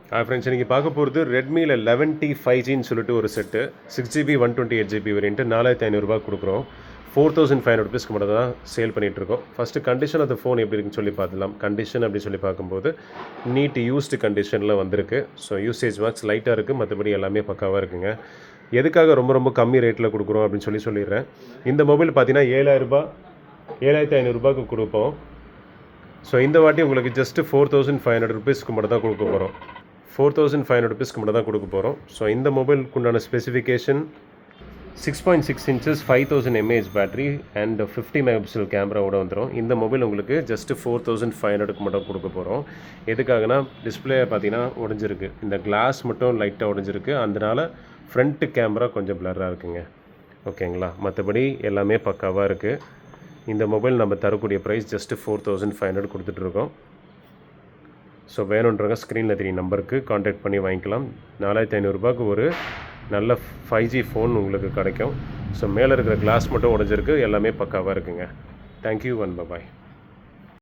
Friends இன்றைக்கி பார்க்க போகிறது ரெட்மியில் 11T 5Gன்னு சொல்லிட்டு ஒரு செட்டு 6GB 128GB வேரியன்ட்டு 4500 கொடுக்குறோம். 4500 ருபீஸ்க்கு மட்டும் தான் சேல் பண்ணிகிட்ருக்கோம். First condition of the phone எப்படி இருக்குன்னு சொல்லி பார்த்துலாம். கண்டிஷன் அப்படின்னு சொல்லி பார்க்கும்போது நீட் யூஸ்டு கண்டிஷனில் வந்திருக்கு. ஸோ யூசேஜ் மார்க்ஸ் லைட்டாக இருக்குது, மற்றபடி எல்லாமே பக்காவாக இருக்குங்க. எதுக்காக ரொம்ப ரொம்ப கம்மி ரேட்டில் கொடுக்குறோம் அப்படின்னு சொல்லிடுறேன். இந்த மொபைல் பார்த்தீங்கன்னா 7500 கொடுப்போம். ஸோ இந்த வாட்டி உங்களுக்கு ஜஸ்ட்டு 4500 ருபீஸ்க்கு மட்டும் தான் கொடுக்க போகிறோம். 4500 ருபீஸ்க்கு மட்டும் தான் கொடுக்க போகிறோம். ஸோ இந்த மொபைலுக்கு உண்டான specification 6.6 inches 5000 mAh battery and 50 megapixel கேமராவோட வந்துடும். இந்த மொபைல் உங்களுக்கு ஜஸ்ட்டு 4500க்கு மட்டும் கொடுக்க போகிறோம். எதுக்காகனா டிஸ்பிளே பார்த்தீங்கன்னா உடஞ்சிருக்கு, இந்த கிளாஸ் மட்டும் லைட்டாக உடஞ்சிருக்கு, அதனால் ஃப்ரண்ட்டு கேமரா கொஞ்சம் பிளராக இருக்குங்க. ஓகேங்களா, மற்றபடி எல்லாமே பக்காவாக இருக்குது. இந்த மொபைல் நம்ம தரக்கூடிய ப்ரைஸ் ஜஸ்ட்டு 4500 கொடுத்துட்ருக்கோம். ஸோ வேணுன்றவங்க ஸ்க்ரீனில் தெரிய நம்பருக்கு காண்டாக்ட் பண்ணி வாங்கிக்கலாம். 4500 ஒரு நல்ல 5G ஃபோன் உங்களுக்கு கிடைக்கும். ஸோ மேலே இருக்கிற கிளாஸ் மட்டும் உடஞ்சிருக்கு, எல்லாமே பக்காவாக இருக்குங்க. Thank you and bye.